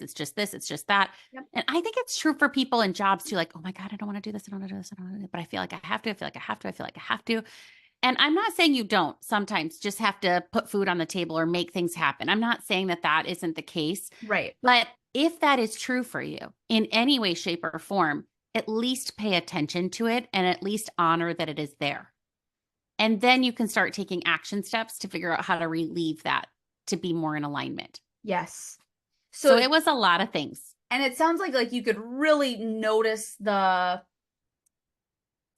it's just this, it's just that. Yep. And I think it's true for people in jobs too, like, oh my God, I don't want to do this. I don't want to do this. I don't want to do this, but I feel like I have to. I feel like I have to. I feel like I have to. And I'm not saying you don't sometimes just have to put food on the table or make things happen. I'm not saying that that isn't the case. Right. But if that is true for you in any way, shape, or form, at least pay attention to it and at least honor that it is there. And then you can start taking action steps to figure out how to relieve that to be more in alignment. Yes. So So, it was a lot of things. and it sounds like you could really notice the,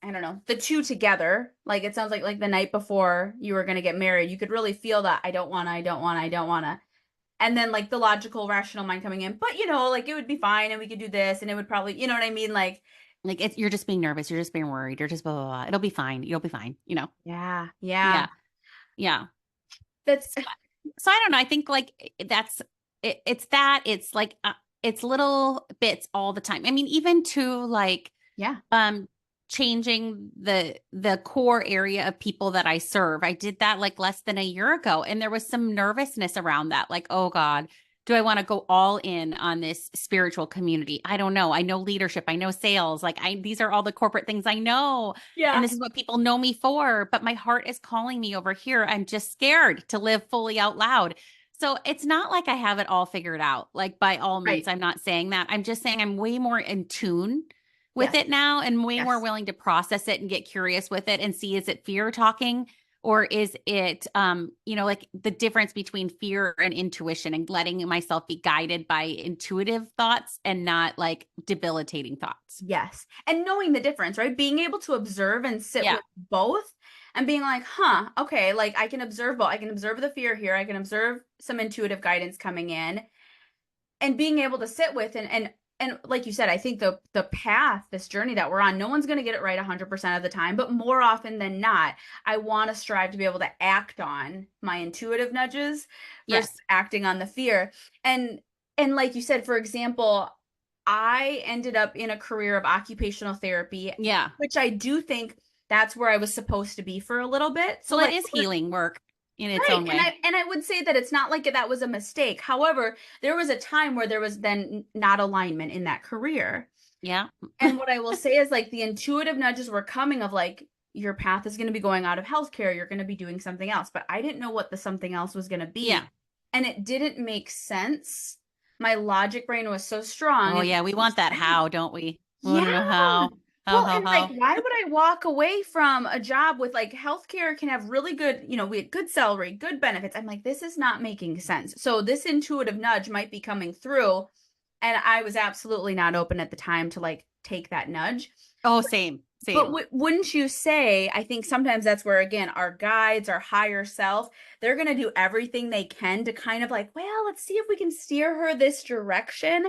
I don't know, the two together. Like it sounds like the night before you were going to get married, you could really feel that I don't want to, I don't want to, I don't want to. And then like the logical, rational mind coming in, but like it would be fine and we could do this and it would probably, you know what I mean? Like you're just being nervous. You're just being worried. You're just blah, blah, blah. It'll be fine. You'll be fine. Yeah, yeah. Yeah. Yeah. That's, So I don't know. I think like that's it's that it's like it's little bits all the time. I mean, even to like yeah. changing the core area of people that I serve. I did that like less than a year ago, and there was some nervousness around that. Like, oh God, do I want to go all in on this spiritual community? I don't know. I know leadership. I know sales. Like these are all the corporate things I know. Yeah. And this is what people know me for, but my heart is calling me over here. I'm just scared to live fully out loud. So it's not like I have it all figured out. Like by all means, Right. I'm not saying that. I'm just saying I'm way more in tune with Yes. it now and way more Yes. willing to process it and get curious with it and see, is it fear talking? Or is it, like the difference between fear and intuition and letting myself be guided by intuitive thoughts and not like debilitating thoughts? Yes. And knowing the difference, right? Being able to observe and sit Yeah. with both and being like, huh, okay, like I can observe both. I can observe the fear here. I can observe some intuitive guidance coming in and being able to sit with and like you said, I think the path, this journey that we're on, no one's going to get it right 100% of the time, but more often than not, I want to strive to be able to act on my intuitive nudges versus Yes. acting on the fear. And like you said, for example, I ended up in a career of occupational therapy, Yeah. which I do think that's where I was supposed to be for a little bit. So Well, it like is healing work in its right. own And way. I would say that it's not like that was a mistake. However, there was a time where there was then not alignment in that career. Yeah. And what I will say is like the intuitive nudges were coming of like your path is going to be going out of healthcare, you're going to be doing something else, but I didn't know what the something else was going to Yeah. be. And it didn't make sense. My logic brain was so strong Oh, and yeah. We want that how, don't we? We want yeah. to know how. How, Well, how, and like, how. why would I walk away from a job with like healthcare can have really good, we had good salary, good benefits. I'm like, this is not making sense. So this intuitive nudge might be coming through. And I was absolutely not open at the time to like take that nudge. Oh, same, But same. wouldn't you say, I think sometimes that's where, again, our guides, our higher self, they're going to do everything they can to kind of like, well, let's see if we can steer her this direction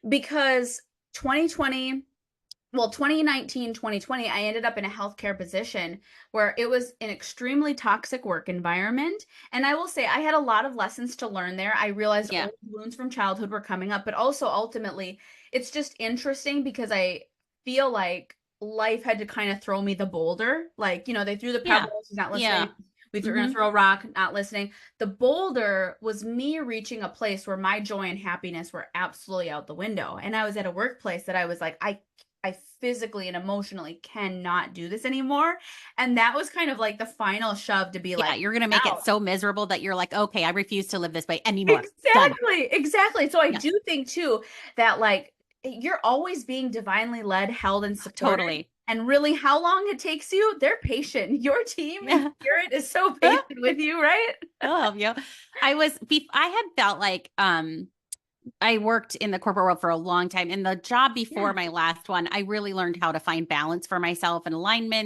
because 2020 well 2019 2020 I ended up in a healthcare position where it was an extremely toxic work environment, and I will say I had a lot of lessons to learn there. I realized Yeah. old wounds from childhood were coming up, but also ultimately it's just interesting because I feel like life had to kind of throw me the boulder, like they threw the Yeah. pebbles, he's not Yeah. listening, we're going Hmm. to throw a rock, not listening. The boulder was me reaching a place where my joy and happiness were absolutely out the window, and I was at a workplace that I was like, I physically and emotionally cannot do this anymore. And that was kind of like the final shove to be Yeah. like, You're going to make it out. so miserable that you're like, okay, I refuse to live this way anymore. Done. Exactly. Exactly. So I Yeah. do think too that like you're always being divinely led, held, and supported. Totally. And really, how long it takes you, they're patient. Your team and Yeah. spirit is so patient with you, right? Oh, yeah. I had felt like, I worked in the corporate world for a long time. In the job before Yeah. my last one, I really learned how to find balance for myself and alignment